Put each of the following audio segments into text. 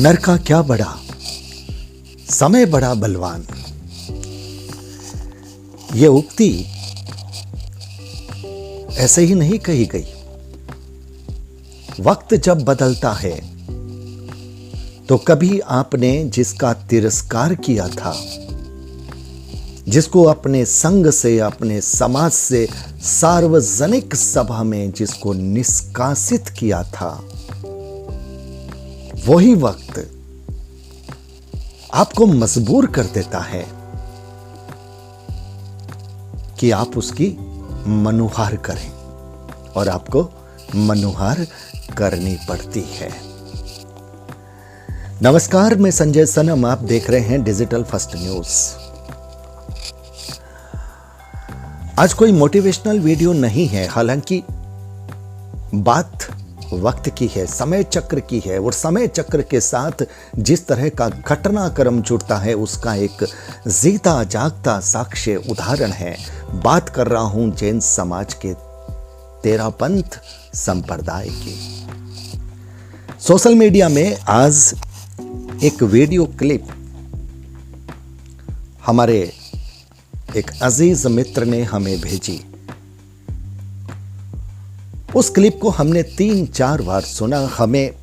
नर का क्या बड़ा, समय बड़ा बलवान। ये उक्ति ऐसे ही नहीं कही गई। वक्त जब बदलता है तो कभी आपने जिसका तिरस्कार किया था, जिसको अपने संग से, अपने समाज से, सार्वजनिक सभा में जिसको निष्कासित किया था, वही वक्त आपको मजबूर कर देता है कि आप उसकी मनुहार करें, और आपको मनुहार करनी पड़ती है। नमस्कार, मैं संजय सनम, आप देख रहे हैं डिजिटल फर्स्ट न्यूज। आज कोई मोटिवेशनल वीडियो नहीं है, हालांकि बात वक्त की है, समय चक्र की है, और समय चक्र के साथ जिस तरह का घटनाक्रम जुड़ता है उसका एक जीता जागता साक्ष्य उदाहरण है। बात कर रहा हूं जैन समाज के तेरापंथ संप्रदाय की। सोशल मीडिया में आज एक वीडियो क्लिप हमारे एक अजीज मित्र ने हमें भेजी। उस क्लिप को हमने 3-4 बार सुना। हमें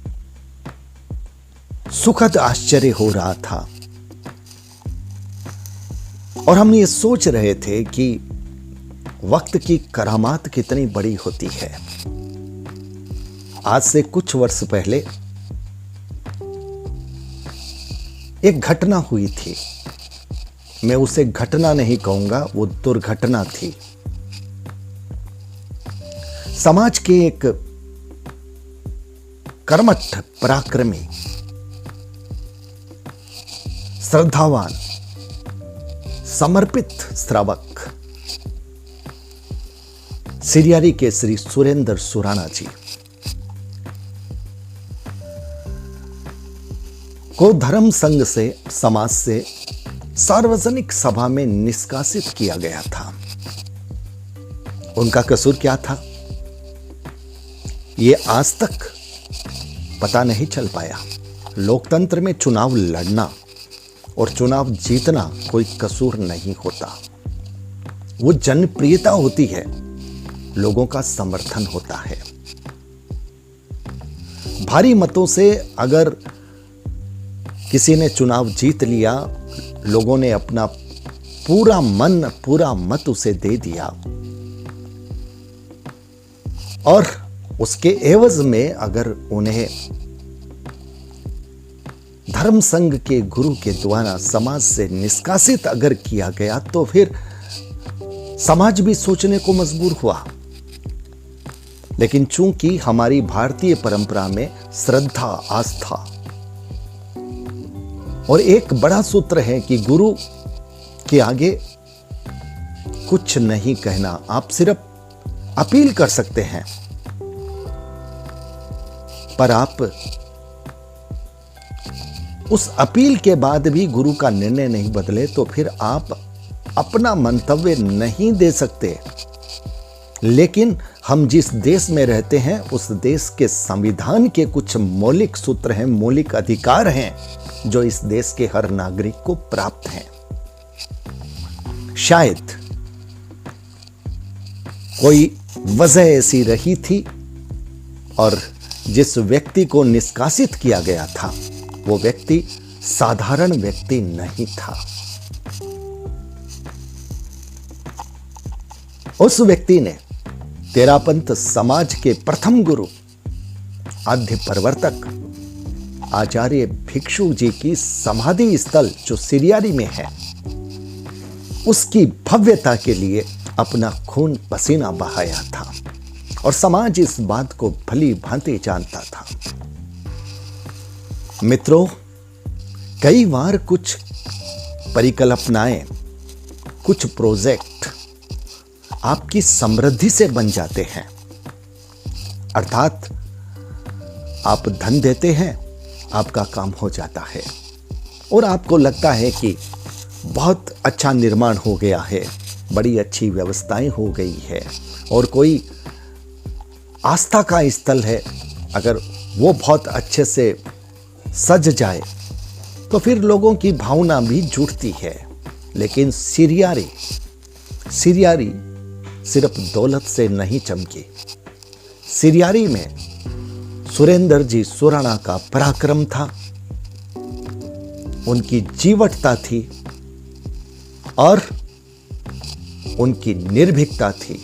सुखद आश्चर्य हो रहा था और हम ये सोच रहे थे कि वक्त की करामात कितनी बड़ी होती है। आज से कुछ वर्ष पहले एक घटना हुई थी। मैं उसे घटना नहीं कहूंगा, वो दुर्घटना थी। समाज के एक कर्मठ, पराक्रमी, श्रद्धावान, समर्पित श्रावक सिरियारी के श्री सुरेंद्र सुराणा जी को धर्म संघ से, समाज से, सार्वजनिक सभा में निष्कासित किया गया था। उनका कसूर क्या था, ये आज तक पता नहीं चल पाया। लोकतंत्र में चुनाव लड़ना और चुनाव जीतना कोई कसूर नहीं होता। वो जनप्रियता होती है, लोगों का समर्थन होता है। भारी मतों से अगर किसी ने चुनाव जीत लिया, लोगों ने अपना पूरा मन, पूरा मत उसे दे दिया, और उसके एवज में अगर उन्हें धर्म संघ के गुरु के द्वारा समाज से निष्कासित अगर किया गया, तो फिर समाज भी सोचने को मजबूर हुआ। लेकिन चूंकि हमारी भारतीय परंपरा में श्रद्धा, आस्था और एक बड़ा सूत्र है कि गुरु के आगे कुछ नहीं कहना, आप सिर्फ अपील कर सकते हैं, पर आप उस अपील के बाद भी गुरु का निर्णय नहीं बदले तो फिर आप अपना मंतव्य नहीं दे सकते। लेकिन हम जिस देश में रहते हैं उस देश के संविधान के कुछ मौलिक सूत्र हैं, मौलिक अधिकार हैं, जो इस देश के हर नागरिक को प्राप्त हैं। शायद कोई वजह ऐसी रही थी और जिस व्यक्ति को निष्कासित किया गया था वो व्यक्ति साधारण व्यक्ति नहीं था। उस व्यक्ति ने तेरापंथ समाज के प्रथम गुरु, आद्य प्रवर्तक आचार्य भिक्षु जी की समाधि स्थल जो सिरियारी में है, उसकी भव्यता के लिए अपना खून पसीना बहाया था, और समाज इस बात को भली भांति जानता था। मित्रों, कई बार कुछ परिकल्पनाएं, कुछ प्रोजेक्ट आपकी समृद्धि से बन जाते हैं। अर्थात आप धन देते हैं, आपका काम हो जाता है, और आपको लगता है कि बहुत अच्छा निर्माण हो गया है, बड़ी अच्छी व्यवस्थाएं हो गई है, और कोई आस्था का स्थल है, अगर वो बहुत अच्छे से सज जाए तो फिर लोगों की भावना भी जुटती है। लेकिन सिरियारी सिर्फ दौलत से नहीं चमकी। सिरियारी में सुरेंद्र जी सुराणा का पराक्रम था, उनकी जीवटता थी और उनकी निर्भीकता थी,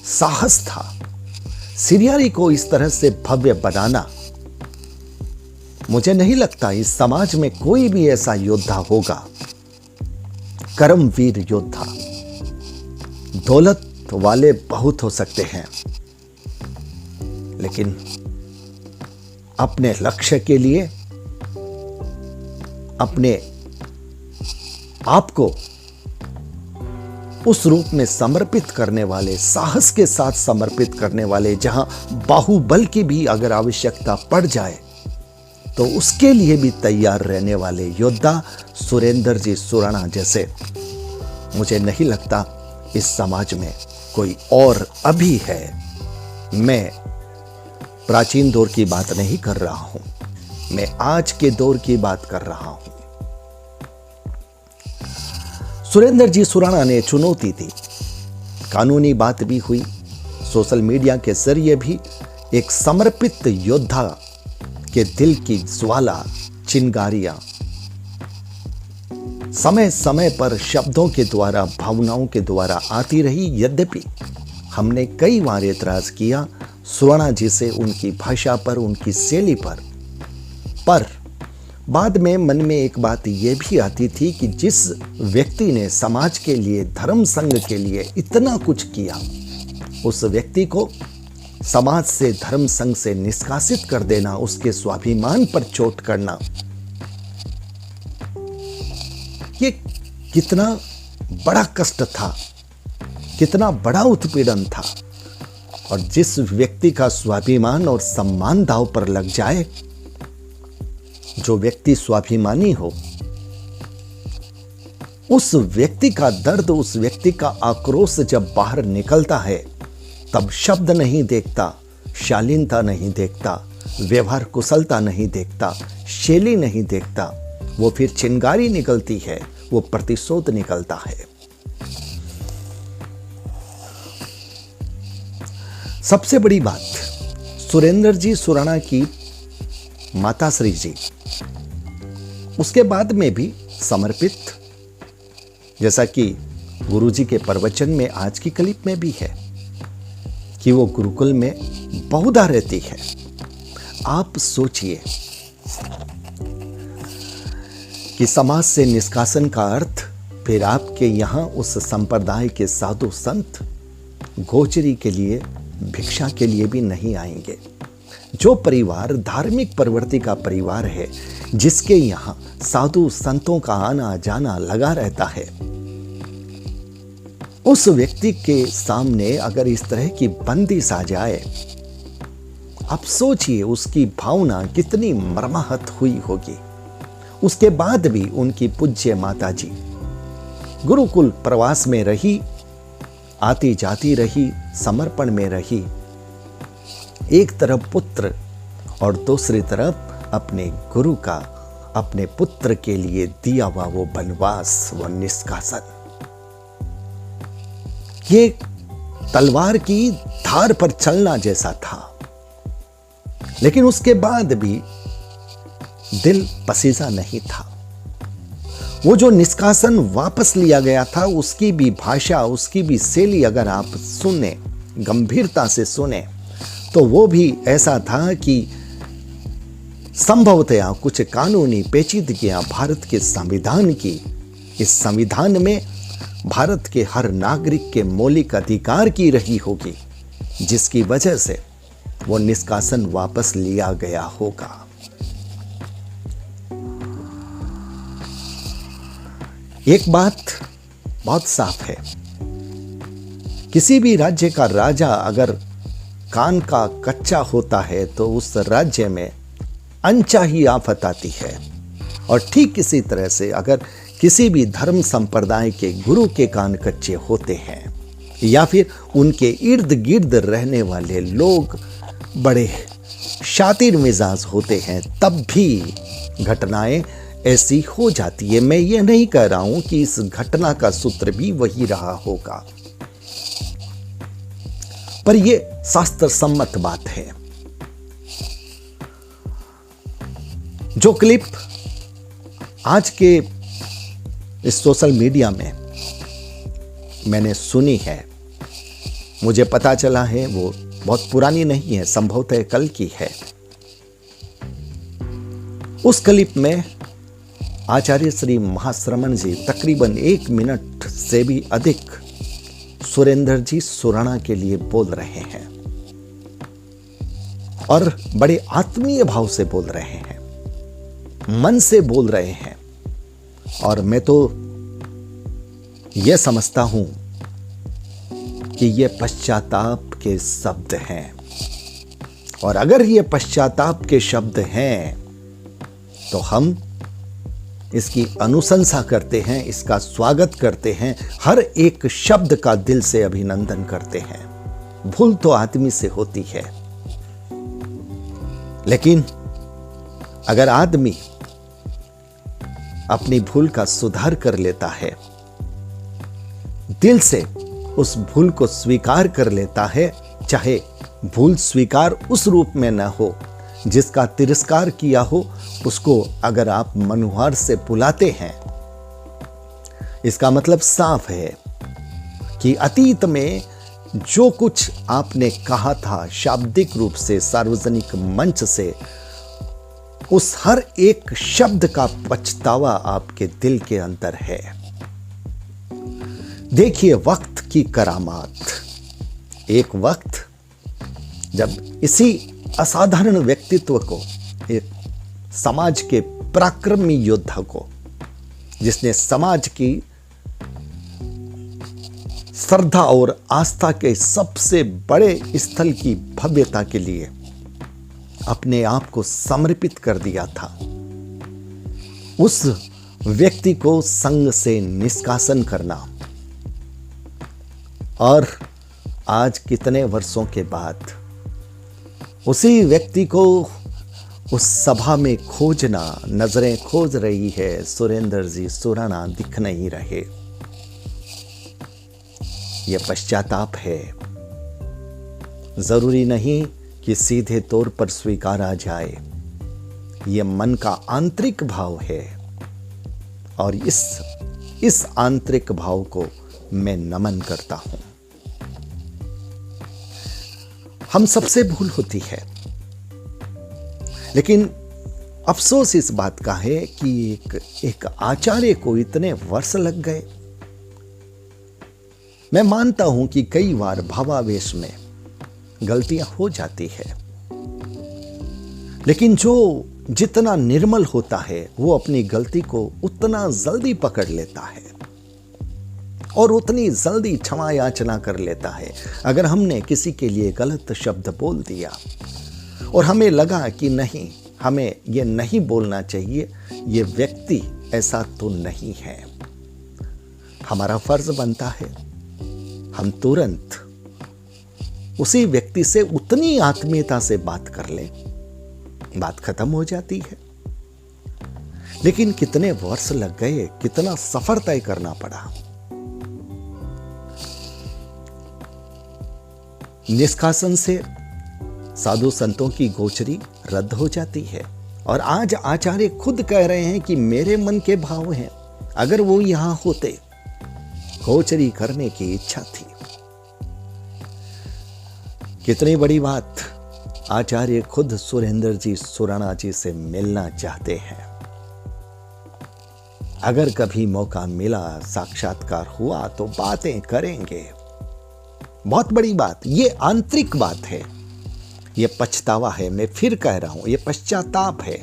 साहस था। सिरियारी को इस तरह से भव्य बनाना, मुझे नहीं लगता इस समाज में कोई भी ऐसा योद्धा होगा, कर्मवीर योद्धा। दौलत वाले बहुत हो सकते हैं, लेकिन अपने लक्ष्य के लिए अपने आप को उस रूप में समर्पित करने वाले, साहस के साथ समर्पित करने वाले, जहां बाहुबल की भी अगर आवश्यकता पड़ जाए तो उसके लिए भी तैयार रहने वाले योद्धा सुरेंद्र जी सुराणा जैसे मुझे नहीं लगता इस समाज में कोई और अभी है। मैं प्राचीन दौर की बात नहीं कर रहा हूं, मैं आज के दौर की बात कर रहा हूं। सुरेंद्र जी सुराणा ने चुनौती दी, कानूनी बात भी हुई, सोशल मीडिया के जरिए भी एक समर्पित योद्धा के दिल की ज्वाला, चिंगारियां समय समय पर शब्दों के द्वारा, भावनाओं के द्वारा आती रही। यद्यपि हमने कई बार एतराज किया सुराणा जी से, उनकी भाषा पर, उनकी शैली पर बाद में मन में एक बात यह भी आती थी कि जिस व्यक्ति ने समाज के लिए, धर्म संघ के लिए इतना कुछ किया, उस व्यक्ति को समाज से, धर्म संघ से निष्कासित कर देना, उसके स्वाभिमान पर चोट करना, ये कितना बड़ा कष्ट था, कितना बड़ा उत्पीड़न था। और जिस व्यक्ति का स्वाभिमान और सम्मान दांव पर लग जाए, जो व्यक्ति स्वाभिमानी हो, उस व्यक्ति का दर्द, उस व्यक्ति का आक्रोश जब बाहर निकलता है, तब शब्द नहीं देखता, शालीनता नहीं देखता, व्यवहार कुशलता नहीं देखता, शैली नहीं देखता, वो फिर चिंगारी निकलती है, वो प्रतिशोध निकलता है। सबसे बड़ी बात, सुरेंद्र जी सुराणा की माताश्री जी उसके बाद में भी समर्पित, जैसा कि गुरुजी के प्रवचन में आज की क्लिप में भी है कि वो गुरुकुल में बहुधा रहती है। आप सोचिए कि समाज से निष्कासन का अर्थ, फिर आपके यहां उस संप्रदाय के साधु संत गोचरी के लिए, भिक्षा के लिए भी नहीं आएंगे। जो परिवार धार्मिक प्रवृत्ति का परिवार है, जिसके यहां साधु संतों का आना जाना लगा रहता है, उस व्यक्ति के सामने अगर इस तरह की बंदिश आ जाए, आप सोचिए उसकी भावना कितनी मर्माहत हुई होगी। उसके बाद भी उनकी पूज्य माताजी गुरुकुल प्रवास में रही, आती जाती रही, समर्पण में रही। एक तरफ पुत्र और दूसरी तरफ अपने गुरु का, अपने पुत्र के लिए दिया हुआ वो वनवास, वो निष्कासन, ये तलवार की धार पर चलना जैसा था। लेकिन उसके बाद भी दिल पसीजा नहीं था। वो जो निष्कासन वापस लिया गया था, उसकी भी भाषा, उसकी भी शैली अगर आप सुने, गंभीरता से सुने, तो वो भी ऐसा था कि संभवतया कुछ कानूनी पेचीदगियां भारत के संविधान की, इस संविधान में भारत के हर नागरिक के मौलिक अधिकार की रही होगी, जिसकी वजह से वो निष्कासन वापस लिया गया होगा। एक बात बहुत साफ है, किसी भी राज्य का राजा अगर कान का कच्चा होता है तो उस राज्य में अनचाही आफत आती है। और ठीक इसी तरह से अगर किसी भी धर्म संप्रदाय के गुरु के कान कच्चे होते हैं, या फिर उनके इर्द गिर्द रहने वाले लोग बड़े शातिर मिजाज होते हैं, तब भी घटनाएं ऐसी हो जाती है। मैं ये नहीं कह रहा हूं कि इस घटना का सूत्र भी वही रहा होगा, पर यह शास्त्र सम्मत बात है। जो क्लिप आज के इस सोशल मीडिया में मैंने सुनी है, मुझे पता चला है वो बहुत पुरानी नहीं है, संभवतः कल की है। उस क्लिप में आचार्य श्री महाश्रमण जी तकरीबन 1 मिनट से भी अधिक सुरेंद्र जी सुराणा के लिए बोल रहे हैं और बड़े आत्मीय भाव से बोल रहे हैं, मन से बोल रहे हैं। और मैं तो यह समझता हूं कि ये पश्चाताप के शब्द हैं, और अगर ये पश्चाताप के शब्द हैं तो हम इसकी अनुशंसा करते हैं, इसका स्वागत करते हैं, हर एक शब्द का दिल से अभिनंदन करते हैं। भूल तो आदमी से होती है, लेकिन अगर आदमी अपनी भूल का सुधार कर लेता है, दिल से उस भूल को स्वीकार कर लेता है, चाहे भूल स्वीकार उस रूप में न हो जिसका तिरस्कार किया हो, उसको अगर आप मनुहार से बुलाते हैं, इसका मतलब साफ है कि अतीत में जो कुछ आपने कहा था शाब्दिक रूप से, सार्वजनिक मंच से, उस हर एक शब्द का पछतावा आपके दिल के अंदर है। देखिए वक्त की करामात। एक वक्त जब इसी असाधारण व्यक्तित्व को, एक समाज के पराक्रमी योद्धा को, जिसने समाज की श्रद्धा और आस्था के सबसे बड़े स्थल की भव्यता के लिए अपने आप को समर्पित कर दिया था, उस व्यक्ति को संघ से निष्कासन करना, और आज कितने वर्षों के बाद उसी व्यक्ति को उस सभा में खोजना, नजरें खोज रही है, सुरेंद्र जी सुराणा दिख नहीं रहे। यह पश्चाताप है। जरूरी नहीं कि सीधे तौर पर स्वीकारा जाए, यह मन का आंतरिक भाव है, और इस आंतरिक भाव को मैं नमन करता हूं। हम सबसे भूल होती है, लेकिन अफसोस इस बात का है कि एक आचार्य को इतने वर्ष लग गए। मैं मानता हूं कि कई बार भावावेश में गलतियां हो जाती है, लेकिन जो जितना निर्मल होता है वो अपनी गलती को उतना जल्दी पकड़ लेता है और उतनी जल्दी क्षमा याचना कर लेता है। अगर हमने किसी के लिए गलत शब्द बोल दिया और हमें लगा कि नहीं, हमें ये नहीं बोलना चाहिए, ये व्यक्ति ऐसा तो नहीं है, हमारा फर्ज बनता है हम तुरंत उसी व्यक्ति से उतनी आत्मीयता से बात कर लें, बात खत्म हो जाती है। लेकिन कितने वर्ष लग गए, कितना सफर तय करना पड़ा। निष्कासन से साधु संतों की गोचरी रद्द हो जाती है, और आज आचार्य खुद कह रहे हैं कि मेरे मन के भाव हैं, अगर वो यहां होते, गोचरी करने की इच्छा थी। कितनी बड़ी बात, आचार्य खुद सुरेंद्र जी सुराणा जी से मिलना चाहते हैं। अगर कभी मौका मिला, साक्षात्कार हुआ तो बातें करेंगे। बहुत बड़ी बात, ये आंतरिक बात है, ये पछतावा है। मैं फिर कह रहा हूं, ये पश्चाताप है।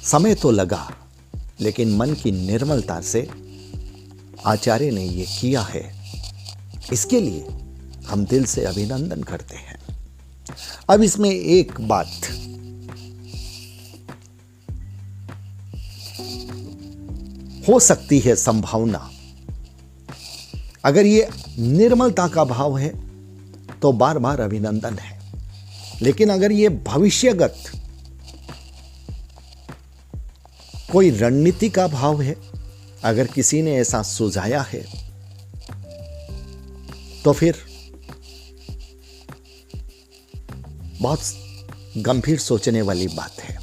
समय तो लगा, लेकिन मन की निर्मलता से आचार्य ने ये किया है, इसके लिए हम दिल से अभिनंदन करते हैं। अब इसमें एक बात, हो सकती है संभावना, अगर ये निर्मलता का भाव है तो बार बार अभिनंदन है, लेकिन अगर ये भविष्यगत कोई रणनीति का भाव है? अगर किसी ने ऐसा सुझाया है तो फिर बहुत गंभीर सोचने वाली बात है।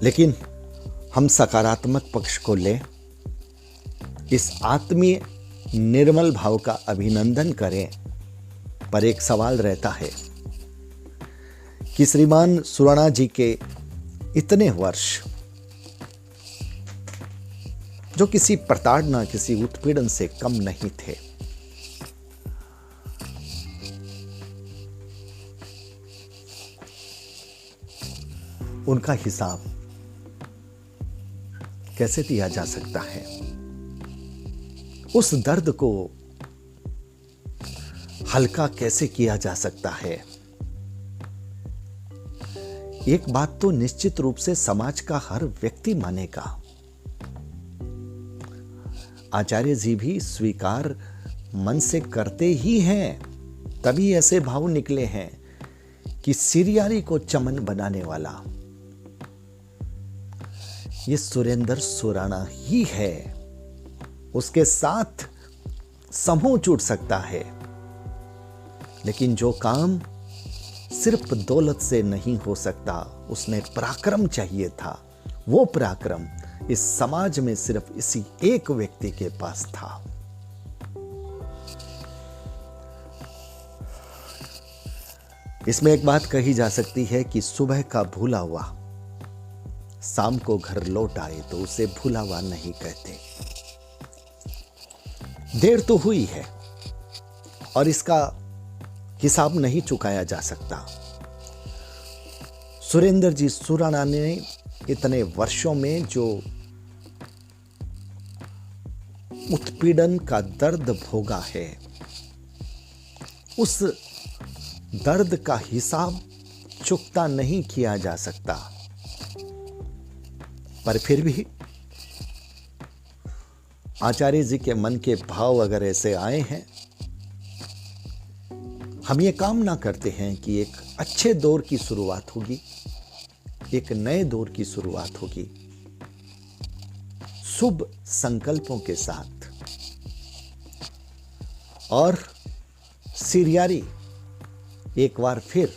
लेकिन हम सकारात्मक पक्ष को लें, इस आत्मीय निर्मल भाव का अभिनंदन करें, पर एक सवाल रहता है कि श्रीमान सुराणा जी के इतने वर्ष जो किसी प्रताड़ना, किसी उत्पीड़न से कम नहीं थे, उनका हिसाब कैसे दिया जा सकता है? उस दर्द को हल्का कैसे किया जा सकता है? एक बात तो निश्चित रूप से समाज का हर व्यक्ति मानेगा। आचार्य जी भी स्वीकार मन से करते ही हैं, तभी ऐसे भाव निकले हैं कि सिरियारी को चमन बनाने वाला ये सुरेंद्र सुराणा ही है। उसके साथ समूह जुट सकता है, लेकिन जो काम सिर्फ दौलत से नहीं हो सकता, उसमें पराक्रम चाहिए था। वो पराक्रम इस समाज में सिर्फ इसी एक व्यक्ति के पास था। इसमें एक बात कही जा सकती है कि सुबह का भूला हुआ शाम को घर लौट आए तो उसे भूला हुआ नहीं कहते। देर तो हुई है और इसका हिसाब नहीं चुकाया जा सकता। सुरेंद्र जी सुराणा ने इतने वर्षों में जो उत्पीड़न का दर्द भोगा है, उस दर्द का हिसाब चुकता नहीं किया जा सकता। पर फिर भी आचार्य जी के मन के भाव अगर ऐसे आए हैं, हम ये कामना करते हैं कि एक अच्छे दौर की शुरुआत होगी, एक नए दौर की शुरुआत होगी, शुभ संकल्पों के साथ। और सिरियारी एक बार फिर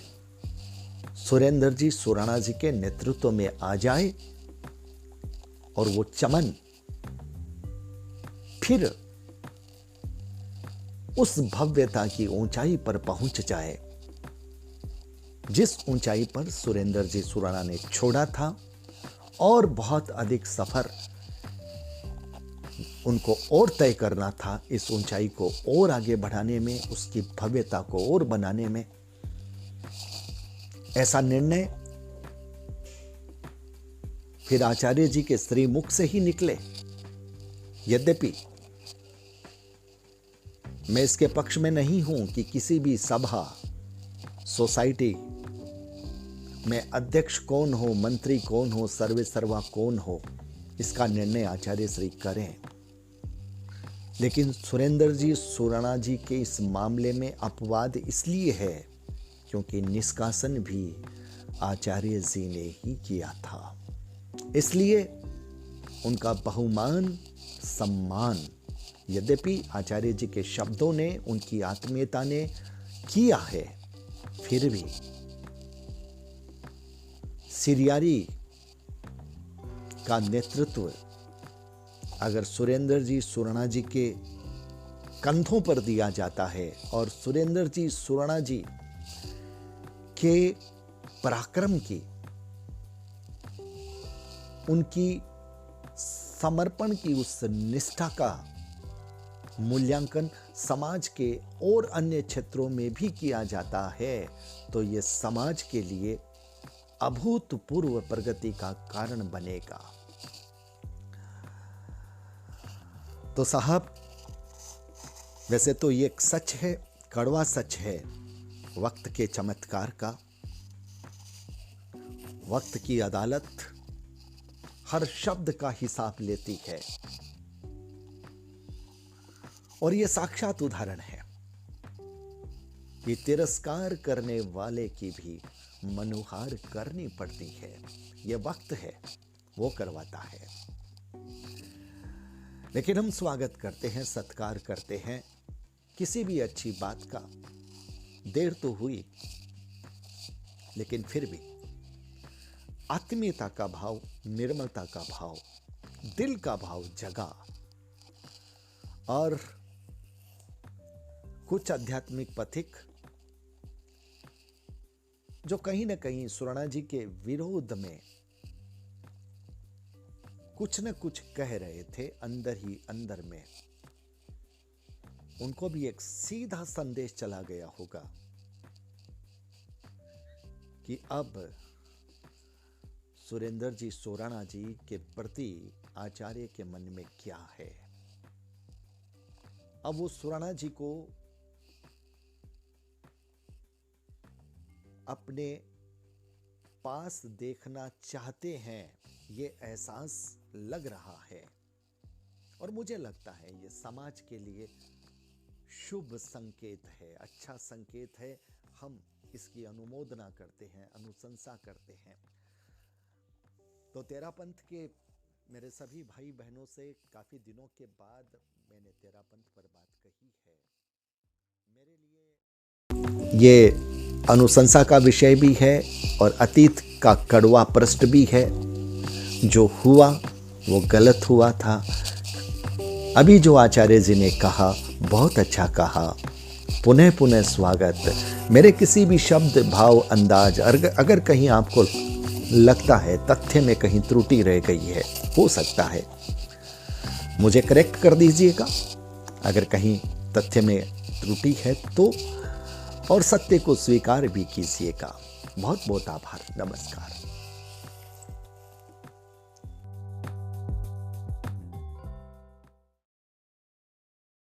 सुरेंद्र जी सुराणा जी के नेतृत्व में आ जाए और वो चमन फिर उस भव्यता की ऊंचाई पर पहुंच जाए जिस ऊंचाई पर सुरेंद्र जी सुराणा ने छोड़ा था, और बहुत अधिक सफर उनको और तय करना था। इस ऊंचाई को और आगे बढ़ाने में, उसकी भव्यता को और बनाने में ऐसा निर्णय फिर आचार्य जी के श्रीमुख से ही निकले। यद्यपि मैं इसके पक्ष में नहीं हूं कि किसी भी सभा, सोसाइटी में अध्यक्ष कौन हो, मंत्री कौन हो, सर्वे सर्वा कौन हो, इसका निर्णय आचार्य श्री करें। लेकिन सुरेंद्र जी सुराणा जी के इस मामले में अपवाद इसलिए है क्योंकि निष्कासन भी आचार्य जी ने ही किया था। इसलिए उनका बहुमान सम्मान, यद्यपि आचार्य जी के शब्दों ने, उनकी आत्मीयता ने किया है, फिर भी सिरियारी का नेतृत्व अगर सुरेंद्र जी सुराणा जी के कंधों पर दिया जाता है और सुरेंद्र जी सुराणा जी के पराक्रम की, उनकी समर्पण की उस निष्ठा का मूल्यांकन समाज के और अन्य क्षेत्रों में भी किया जाता है, तो यह समाज के लिए अभूतपूर्व प्रगति का कारण बनेगा। तो साहब, वैसे तो ये एक सच है, कड़वा सच है वक्त के चमत्कार का। वक्त की अदालत हर शब्द का हिसाब लेती है, और यह साक्षात उदाहरण है। कि तिरस्कार करने वाले की भी मनुहार करनी पड़ती है। ये वक्त है, वो करवाता है। लेकिन हम स्वागत करते हैं, सत्कार करते हैं किसी भी अच्छी बात का। देर तो हुई, लेकिन फिर भी आत्मीयता का भाव, निर्मलता का भाव, दिल का भाव जगा और कुछ आध्यात्मिक पथिक जो कहीं ना कहीं सुराणा जी के विरोध में कुछ न कुछ कह रहे थे अंदर ही अंदर में, उनको भी एक सीधा संदेश चला गया होगा कि अब सुरेंद्र जी सोराणा जी के प्रति आचार्य के मन में क्या है। अब वो सुराणा जी को अपने पास देखना चाहते हैं, ये एहसास लग रहा है। और मुझे लगता है ये समाज के लिए शुभ संकेत है, अच्छा संकेत है। हम इसकी अनुमोदना करते हैं, अनुशंसा करते हैं। तो तेरापंथ के मेरे सभी भाई बहनों से काफी दिनों के बाद मैंने तेरापंथ पर बात कही है। मेरे लिए ये अनुशंसा का विषय भी है और अतीत का कड़वा पृष्ठ भी है। जो हुआ वो गलत हुआ था। अभी जो आचार्य जी ने कहा, बहुत अच्छा कहा। पुनः पुनः स्वागत। मेरे किसी भी शब्द, भाव, अंदाज अगर कहीं आपको लगता है तथ्य में कहीं त्रुटि रह गई है, हो सकता है मुझे करेक्ट कर दीजिएगा अगर कहीं तथ्य में त्रुटि है तो, और सत्य को स्वीकार भी कीजिएगा। बहुत बहुत आभार। नमस्कार।